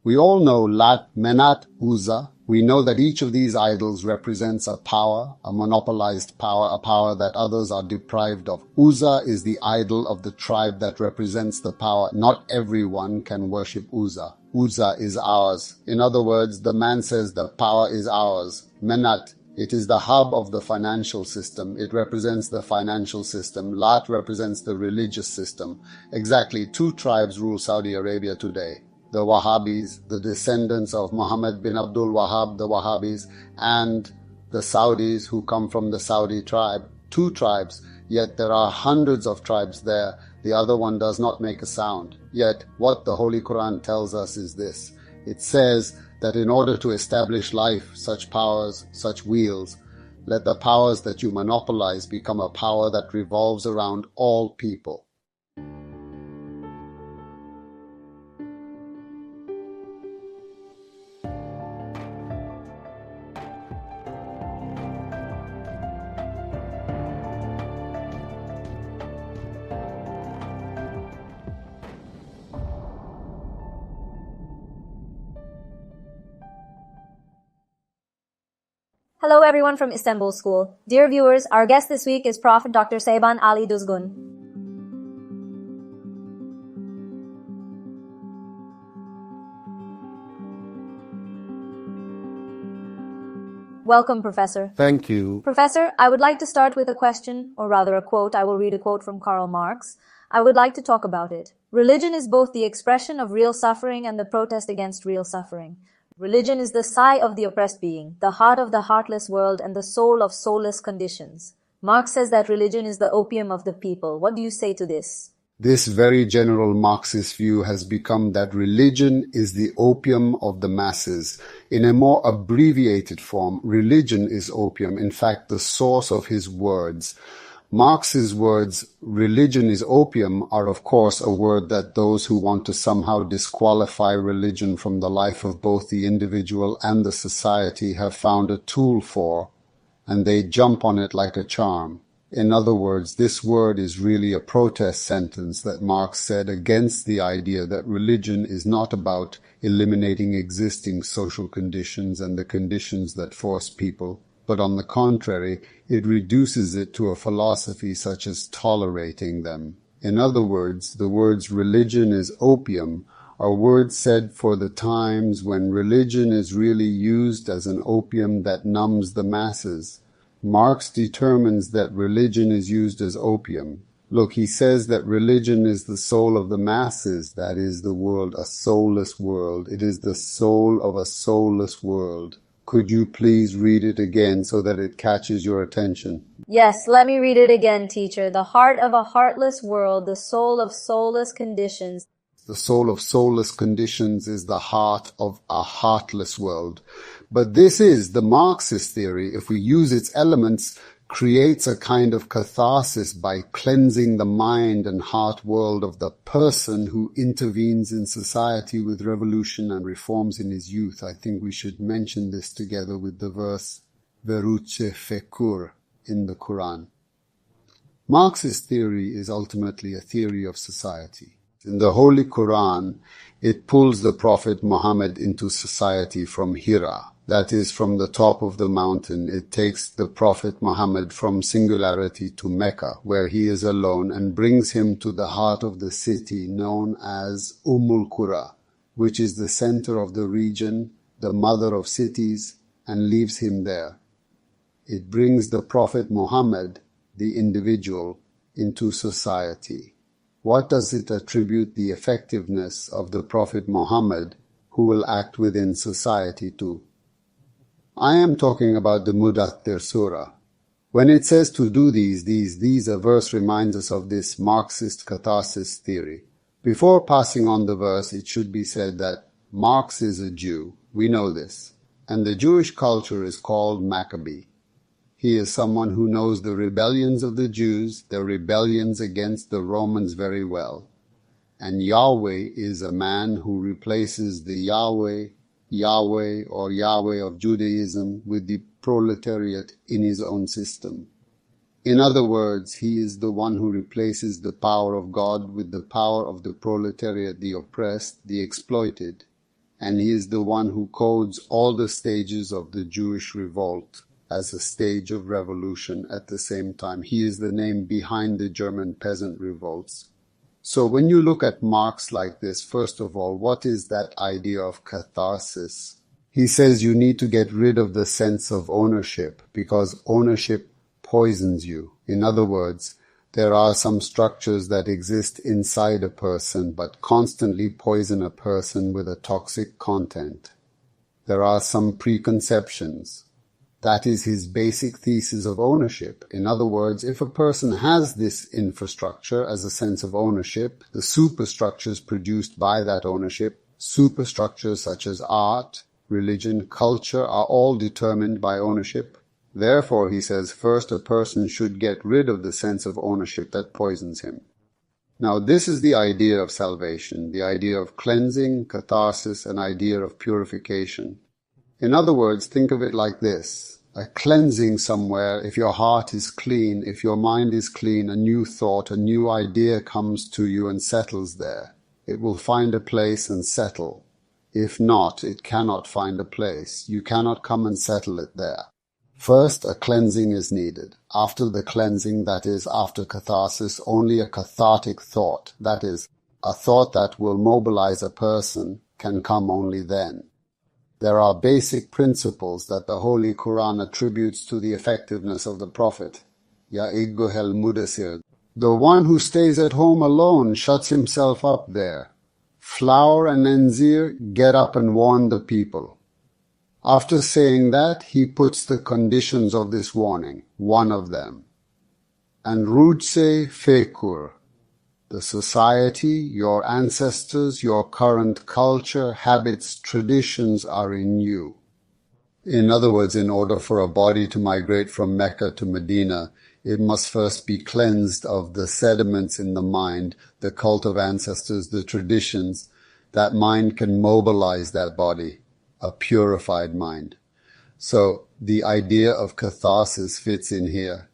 We all know Lat, Menat, Uzza. We know that each of these idols represents a power, a monopolized power, a power that others are deprived of. Uzza is the idol of the tribe that represents the power. Not everyone can worship Uzza. Uzza is ours. In other words, the man says the power is ours. Menat, it is the hub of the financial system. It represents the financial system. Lat represents the religious system. Exactly 2 tribes rule Saudi Arabia today. The Wahhabis, the descendants of Muhammad bin Abdul Wahhab, the Wahhabis, and the Saudis who come from the Saudi tribe. 2 tribes, yet there are hundreds of tribes there. The other one does not make a sound. Yet what the Holy Quran tells us is this. It says that in order to establish life, such powers, such wheels, let the powers that you monopolize become a power that revolves around all people. Hello everyone from Istanbul School. Dear viewers, our guest this week is Prof. Dr. Şaban Ali Düzgün. Welcome, Professor. Thank you. Professor, I would like to start with a question, or rather a quote. I will read a quote from Karl Marx. I would like to talk about it. Religion is both the expression of real suffering and the protest against real suffering. Religion is the sigh of the oppressed being, the heart of the heartless world, and the soul of soulless conditions. Marx says that religion is the opium of the people. What do you say to this? This very general Marxist view has become that religion is the opium of the masses. In a more abbreviated form, religion is opium, in fact, the source of his words. Marx's words, religion is opium, are of course a word that those who want to somehow disqualify religion from the life of both the individual and the society have found a tool for, and they jump on it like a charm. In other words, this word is really a protest sentence that Marx said against the idea that religion is not about eliminating existing social conditions and the conditions that force people, but on the contrary, it reduces it to a philosophy such as tolerating them. In other words, the words religion is opium are words said for the times when religion is really used as an opium that numbs the masses. Marx determines that religion is used as opium. Look, he says that religion is the soul of the masses, that is the world, a soulless world. It is the soul of a soulless world. Could you please read it again so that it catches your attention? Yes, let me read it again, teacher. The heart of a heartless world, the soul of soulless conditions. The soul of soulless conditions is the heart of a heartless world. But this is the Marxist theory, if we use its elements, creates a kind of catharsis by cleansing the mind and heart world of the person who intervenes in society with revolution and reforms in his youth. I think we should mention this together with the verse Veruce Fekur in the Quran. Marxist theory is ultimately a theory of society. In the Holy Quran, it pulls the Prophet Muhammad into society from Hira. That is, from the top of the mountain. It takes the Prophet Muhammad from singularity to Mecca, where he is alone, and brings him to the heart of the city known as Qura, which is the center of the region, the mother of cities, and leaves him there. It brings the Prophet Muhammad, the individual, into society. What does it attribute the effectiveness of the Prophet Muhammad, who will act within society to? I am talking about the Mudaththir Surah. When it says to do these, a verse reminds us of this Marxist catharsis theory. Before passing on the verse, it should be said that Marx is a Jew. We know this. And the Jewish culture is called Maccabee. He is someone who knows the rebellions of the Jews, their rebellions against the Romans very well. And Yahweh is a man who replaces the Yahweh or Yahweh of Judaism with the proletariat in his own system. In other words, he is the one who replaces the power of God with the power of the proletariat, the oppressed, the exploited. and he is the one who codes all the stages of the Jewish revolt as a stage of revolution at the same time. He is the name behind the German peasant revolts. So when you look at Marx like this, first of all, what is that idea of catharsis? He says you need to get rid of the sense of ownership because ownership poisons you. In other words, there are some structures that exist inside a person but constantly poison a person with a toxic content. There are some preconceptions. That is his basic thesis of ownership. In other words, if a person has this infrastructure as a sense of ownership, the superstructures produced by that ownership, superstructures such as art, religion, culture, are all determined by ownership. Therefore, he says, first a person should get rid of the sense of ownership that poisons him. Now, this is the idea of salvation, the idea of cleansing, catharsis, an idea of purification. In other words, think of it like this. A cleansing somewhere, if your heart is clean, if your mind is clean, a new thought, a new idea comes to you and settles there. It will find a place and settle. If not, it cannot find a place. You cannot come and settle it there. First, a cleansing is needed. After the cleansing, that is, after catharsis, only a cathartic thought, that is, a thought that will mobilize a person, can come only then. There are basic principles that the Holy Quran attributes to the effectiveness of the Prophet. Ya Ayyuhal Mudassir. The one who stays at home alone shuts himself up there. Flour and Enzir, get up and warn the people. After saying that, he puts the conditions of this warning, one of them. And Rudse Fekur. The society, your ancestors, your current culture, habits, traditions are in you. In other words, in order for a body to migrate from Mecca to Medina, it must first be cleansed of the sediments in the mind, the cult of ancestors, the traditions. That mind can mobilize that body, a purified mind. So the idea of catharsis fits in here.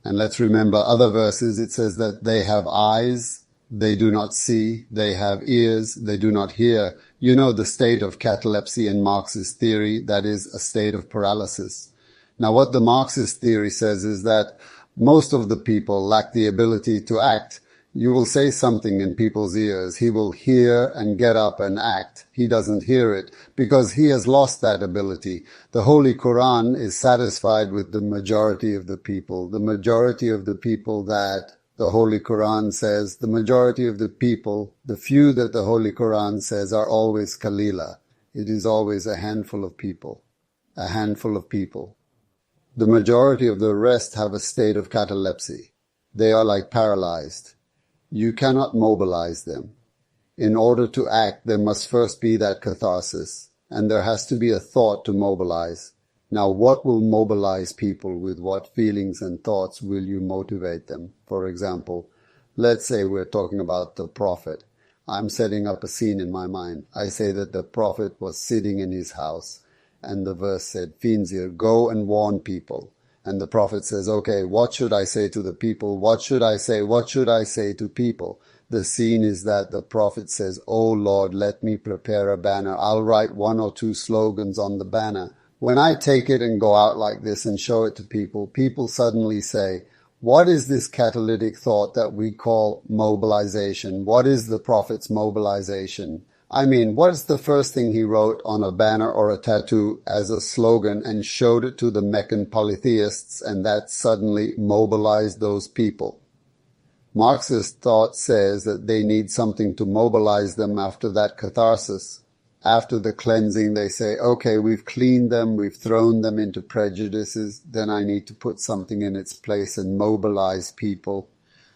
And let's remember other verses. It says that they have eyes, they do not see, they have ears, they do not hear. You know the state of catalepsy in Marxist theory, that is a state of paralysis. Now what the Marxist theory says is that most of the people lack the ability to act. You will say something in people's ears. He will hear and get up and act. He doesn't hear it because he has lost that ability. The Holy Quran is satisfied with the majority of the people. The majority of the people that the Holy Quran says, the majority of the people, the few that the Holy Quran says are always kalila. It is always a handful of people. A handful of people. The majority of the rest have a state of catalepsy. They are like paralyzed. You cannot mobilize them. In order to act, there must first be that catharsis, and there has to be a thought to mobilize. Now, what will mobilize people? With what feelings and thoughts will you motivate them? For example, let's say we're talking about the Prophet. I'm setting up a scene in my mind. I say that the Prophet was sitting in his house, and the verse said, Finzir, go and warn people. And the Prophet says, okay, what should I say to the people? What should I say? What should I say to people? The scene is that the Prophet says, oh Lord, let me prepare a banner. I'll write 1 or 2 slogans on the banner. When I take it and go out like this and show it to people, people suddenly say, what is this catalytic thought that we call mobilization? What is the Prophet's mobilization? I mean, what's the first thing he wrote on a banner or a tattoo as a slogan and showed it to the Meccan polytheists, and that suddenly mobilized those people? Marxist thought says that they need something to mobilize them after that catharsis. After the cleansing, they say, okay, we've cleaned them, we've thrown them into prejudices, then I need to put something in its place and mobilize people.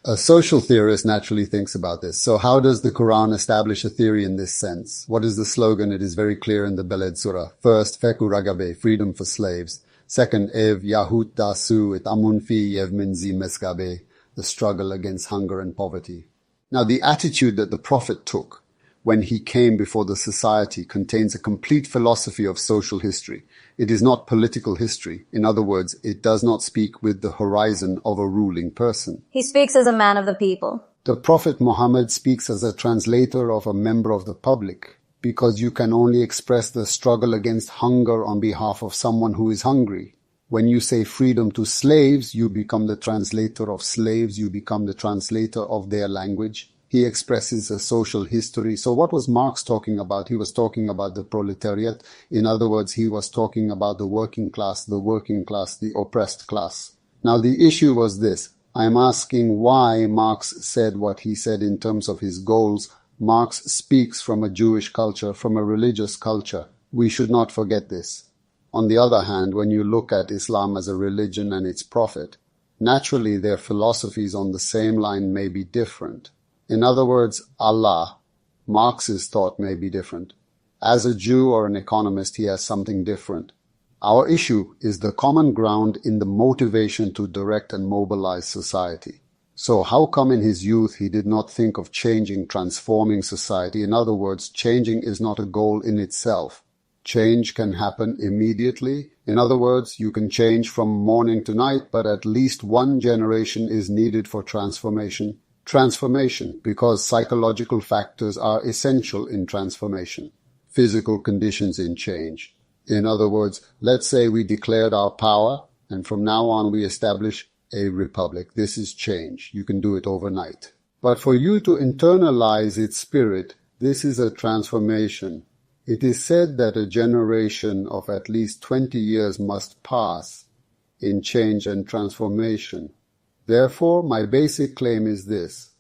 A social theorist naturally thinks about this. So how does the Quran establish a theory in this sense? What is the slogan? It is very clear in the Beled Surah. First, Feku Ragabe, freedom for slaves. Second, Ev Yahut Dasu et Amunfi Yevminzi Meskabe, the struggle against hunger and poverty. Now, the attitude that the Prophet took when he came before the society contains a complete philosophy of social history. It is not political history. In other words, it does not speak with the horizon of a ruling person. He speaks as a man of the people. The Prophet Muhammad speaks as a translator of a member of the public. because you can only express the struggle against hunger on behalf of someone who is hungry. When you say freedom to slaves, you become the translator of slaves, you become the translator of their language. He expresses a social history. So what was Marx talking about? He was talking about the proletariat. In other words, he was talking about the working class, the oppressed class. Now the issue was this. I'm asking why Marx said what he said in terms of his goals. Marx speaks from a Jewish culture, from a religious culture. We should not forget this. On the other hand, when you look at Islam as a religion and its prophet, naturally their philosophies on the same line may be different. In other words, Allah, Marx's thought may be different. As a Jew or an economist, he has something different. Our issue is the common ground in the motivation to direct and mobilize society. So how come in his youth he did not think of changing, transforming society? In other words, changing is not a goal in itself. Change can happen immediately. In other words, you can change from morning to night, but at least one generation is needed for transformation. Transformation, because psychological factors are essential in transformation. Physical conditions in change. In other words, let's say we declared our power, and from now on we establish a republic. This is change. You can do it overnight. But for you to internalize its spirit, this is a transformation. It is said that a generation of at least 20 years must pass in change and transformation. Therefore, my basic claim is this.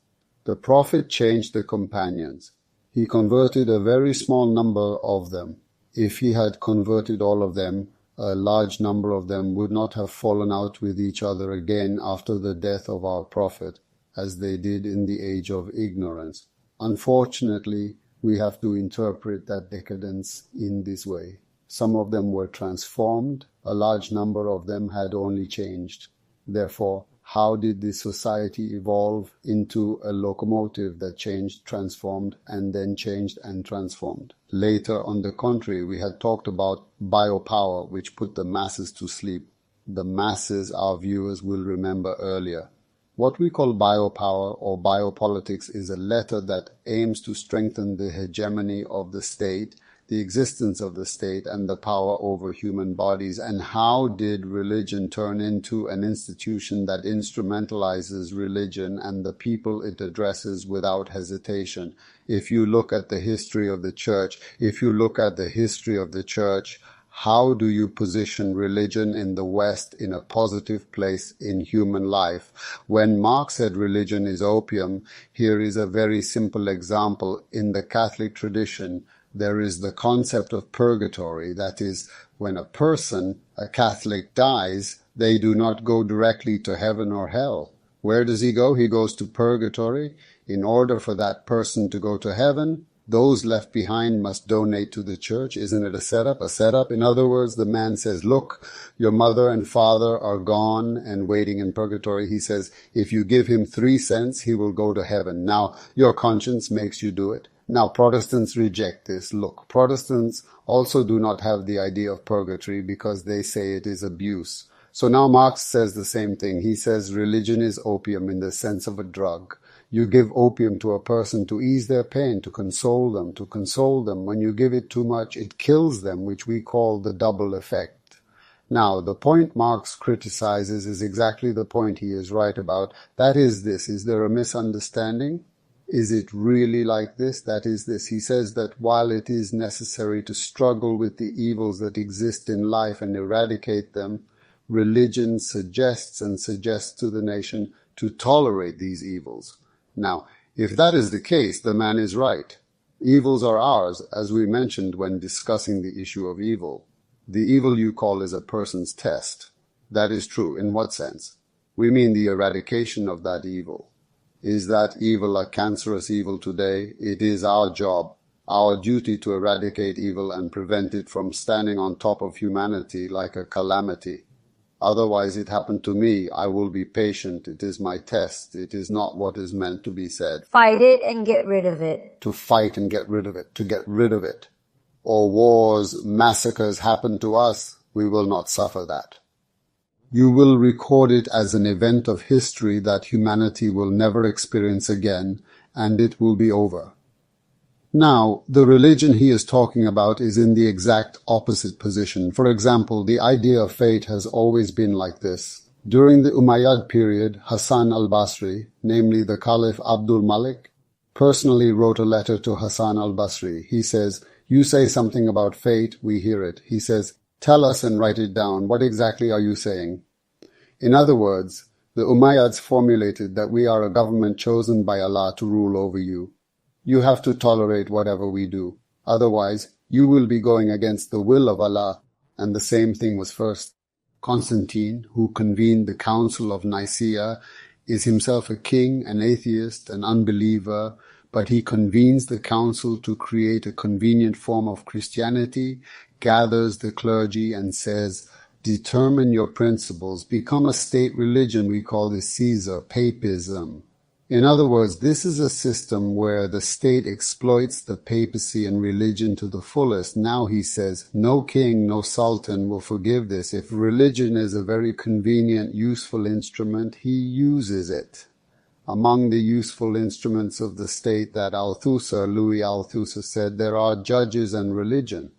The Prophet changed the companions. He converted a very small number of them. If he had converted all of them, a large number of them would not have fallen out with each other again after the death of our Prophet, as they did in the age of ignorance. Unfortunately, we have to interpret that decadence in this way. Some of them were transformed, a large number of them had only changed. Therefore, how did this society evolve into a locomotive that changed, transformed, and then changed and transformed? Later, on the contrary, we had talked about biopower, which put the masses to sleep. The masses, our viewers will remember earlier. What we call biopower or biopolitics is a letter that aims to strengthen the hegemony of the state, the existence of the state, and the power over human bodies. And how did religion turn into an institution that instrumentalizes religion and the people it addresses without hesitation? If you look at the history of the church, how do you position religion in the West in a positive place in human life? When Marx said religion is opium, here is a very simple example. In the Catholic tradition, there is the concept of purgatory. That is, when a person, a Catholic, dies, they do not go directly to heaven or hell. Where does he go? He goes to purgatory. In order for that person to go to heaven, those left behind must donate to the church. Isn't it a setup? A setup. In other words, the man says, look, your mother and father are gone and waiting in purgatory. He says, if you give him 3 cents, he will go to heaven. Now, your conscience makes you do it. Now, Protestants reject this. Look, Protestants also do not have the idea of purgatory because they say it is abuse. So now Marx says the same thing. He says religion is opium in the sense of a drug. You give opium to a person to ease their pain, to console them. When you give it too much, it kills them, which we call the double effect. Now, the point Marx criticizes is exactly the point he is right about. That is this. Is there a misunderstanding? Is it really like this? That is this. He says that while it is necessary to struggle with the evils that exist in life and eradicate them, religion suggests to the nation to tolerate these evils. Now, if that is the case, the man is right. Evils are ours, as we mentioned when discussing the issue of evil. The evil you call is a person's test. That is true. In what sense? We mean the eradication of that evil. Is that evil a cancerous evil today? It is our job, our duty to eradicate evil and prevent it from standing on top of humanity like a calamity. Otherwise, it happened to me. I will be patient. It is my test. It is not what is meant to be said. Fight it and get rid of it. To fight and get rid of it. To get rid of it. Or wars, massacres happen to us. We will not suffer that. You will record it as an event of history that humanity will never experience again, and it will be over. Now, the religion he is talking about is in the exact opposite position. For example, the idea of fate has always been like this. During the Umayyad period, Hassan al-Basri, namely the Caliph Abdul Malik, personally wrote a letter to Hassan al-Basri. He says, "You say something about fate, we hear it." He says, "Tell us and write it down. What exactly are you saying?" In other words, the Umayyads formulated that we are a government chosen by Allah to rule over you. You have to tolerate whatever we do. Otherwise, you will be going against the will of Allah. And the same thing was first. Constantine, who convened the Council of Nicaea, is himself a king, an atheist, an unbeliever, but he convenes the council to create a convenient form of Christianity, gathers the clergy and says, "Determine your principles, become a state religion." We call this Caesar, papism. In other words, this is a system where the state exploits the papacy and religion to the fullest. Now he says, no king, no sultan will forgive this. If religion is a very convenient, useful instrument, he uses it. Among the useful instruments of the state that Louis Althusser said, there are judges and religion.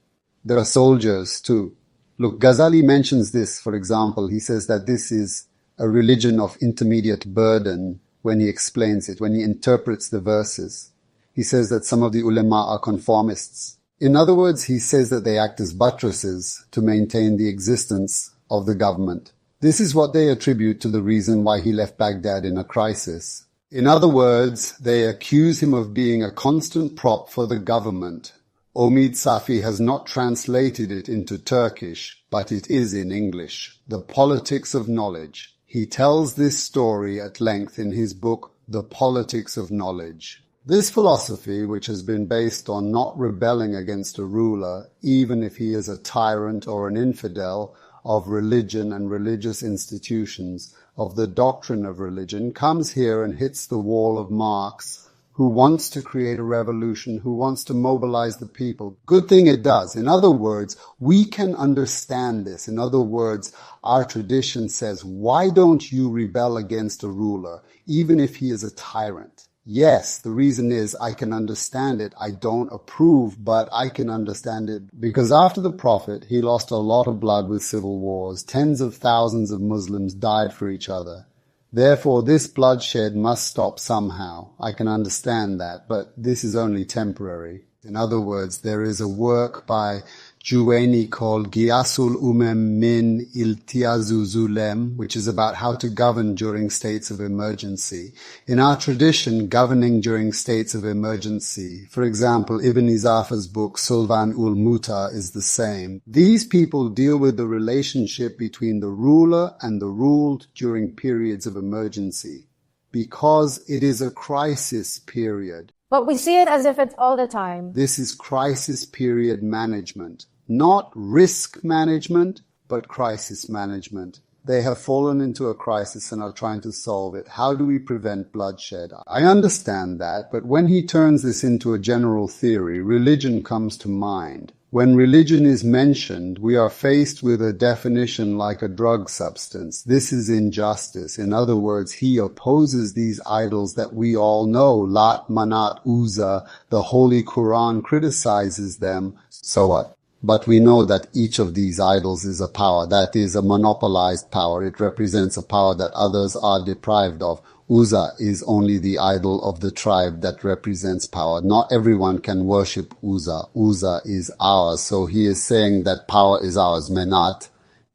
There are soldiers too. Look, Ghazali mentions this, for example. He says that this is a religion of intermediate burden when he explains it, when he interprets the verses. He says that some of the ulama are conformists. In other words, he says that they act as buttresses to maintain the existence of the government. This is what they attribute to the reason why he left Baghdad in a crisis. In other words, they accuse him of being a constant prop for the government. Omid Safi has not translated it into Turkish, but it is in English. The Politics of Knowledge. He tells this story at length in his book, The Politics of Knowledge. This philosophy, which has been based on not rebelling against a ruler, even if he is a tyrant or an infidel, of religion and religious institutions, of the doctrine of religion, comes here and hits the wall of Marx, who wants to create a revolution, who wants to mobilize the people. Good thing it does. In other words, we can understand this. In other words, our tradition says, why don't you rebel against a ruler, even if he is a tyrant? Yes, the reason is I can understand it. I don't approve, but I can understand it. Because after the Prophet, he lost a lot of blood with civil wars. Tens of thousands of Muslims died for each other. Therefore, this bloodshed must stop somehow. I can understand that, but this is only temporary. In other words, there is a work by Juwaini called Giyasul Umem Min Iltiazu Zulem, which is about how to govern during states of emergency. In our tradition, governing during states of emergency, for example, Ibn Izafa's book Sulvan ul Muta is the same. These people deal with the relationship between the ruler and the ruled during periods of emergency, because it is a crisis period. But we see it as if it's all the time. This is crisis period management. Not risk management, but crisis management. They have fallen into a crisis and are trying to solve it. How do we prevent bloodshed? I understand that, but when he turns this into a general theory, religion comes to mind. When religion is mentioned, we are faced with a definition like a drug substance. This is injustice. In other words, he opposes these idols that we all know. Lat, Manat, Uzza. The Holy Quran criticizes them. So what? But we know that each of these idols is a power. That is a monopolized power. It represents a power that others are deprived of. Uzza is only the idol of the tribe that represents power. Not everyone can worship Uzza. Uzza is ours. So he is saying that power is ours. Menat.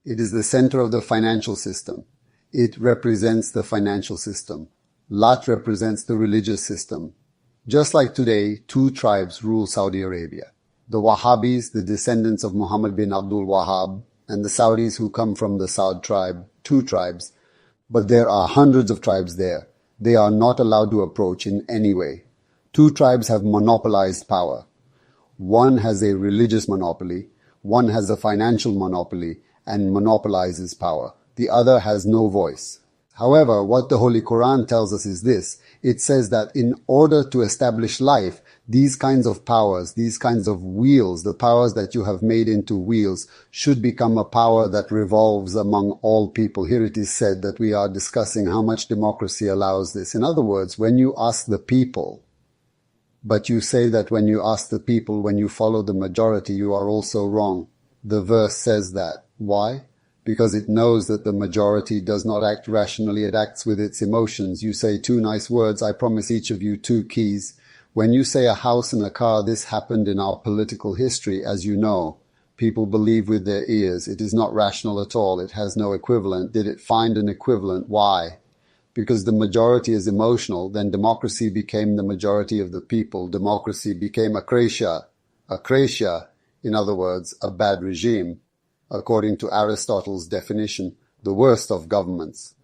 It is the center of the financial system. It represents the financial system. Lat represents the religious system. Just like today, two tribes rule Saudi Arabia. The Wahhabis, the descendants of Muhammad bin Abdul Wahhab, and the Saudis who come from the Saud tribe, two tribes. But there are hundreds of tribes there. They are not allowed to approach in any way. Two tribes have monopolized power. One has a religious monopoly, one has a financial monopoly and monopolizes power. The other has no voice. However, what the Holy Quran tells us is this. It says that in order to establish life, these kinds of powers, these kinds of wheels, the powers that you have made into wheels, should become a power that revolves among all people. Here it is said that we are discussing how much democracy allows this. In other words, when you ask the people, But you say that when you ask the people, when you follow the majority, you are also wrong. The verse says that. Why? Because it knows that the majority does not act rationally, it acts with its emotions. You say 2 nice words, I promise each of you 2 keys. When you say a house and a car, this happened in our political history, as you know. People believe with their ears. It is not rational at all. It has no equivalent. Did it find an equivalent? Why? Because the majority is emotional. Then democracy became the majority of the people. Democracy became akrasia. Akrasia, in other words, a bad regime. According to Aristotle's definition, the worst of governments.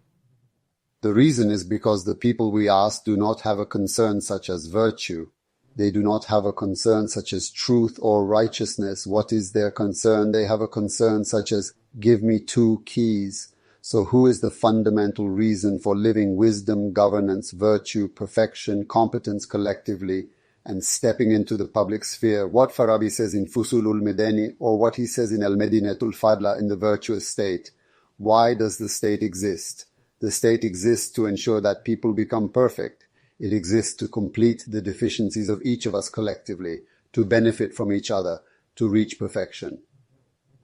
The reason is because the people we ask do not have a concern such as virtue. They do not have a concern such as truth or righteousness. What is their concern? They have a concern such as, give me 2 keys. So who is the fundamental reason for living wisdom, governance, virtue, perfection, competence collectively, and stepping into the public sphere? What Farabi says in Fusulul Medeni, or what he says in Al-Medinatul Fadla in the virtuous state. Why does the state exist? The state exists to ensure that people become perfect. It exists to complete the deficiencies of each of us collectively, to benefit from each other, to reach perfection.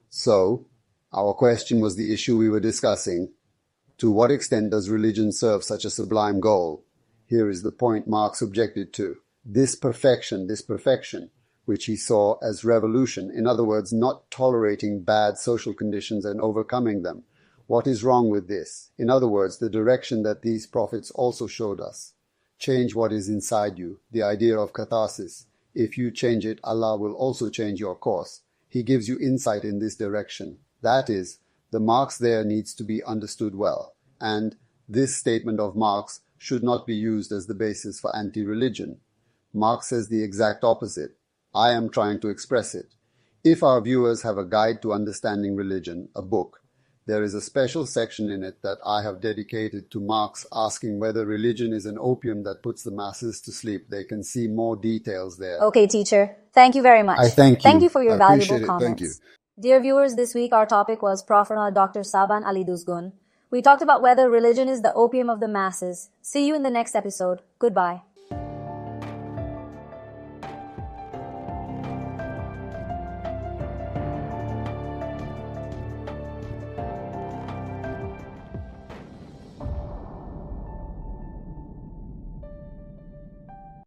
So, our question was the issue we were discussing. To what extent does religion serve such a sublime goal? Here is the point Marx objected to. This perfection, which he saw as revolution, in other words, not tolerating bad social conditions and overcoming them. What is wrong with this? In other words, the direction that these prophets also showed us. Change what is inside you, the idea of catharsis. If you change it, Allah will also change your course. He gives you insight in this direction. That is, the Marx there needs to be understood well. And this statement of Marx should not be used as the basis for anti-religion. Marx says the exact opposite. I am trying to express it. If our viewers have a guide to understanding religion, a book, there is a special section in it that I have dedicated to Marx asking whether religion is an opium that puts the masses to sleep. They can see more details there. Okay, teacher. Thank you very much. I thank you. Thank you for your I valuable appreciate it. comments. Thank you. Dear viewers, this week our topic was Prof. Dr. Şaban Ali Düzgün. We talked about whether religion is the opium of the masses. See you in the next episode. Goodbye.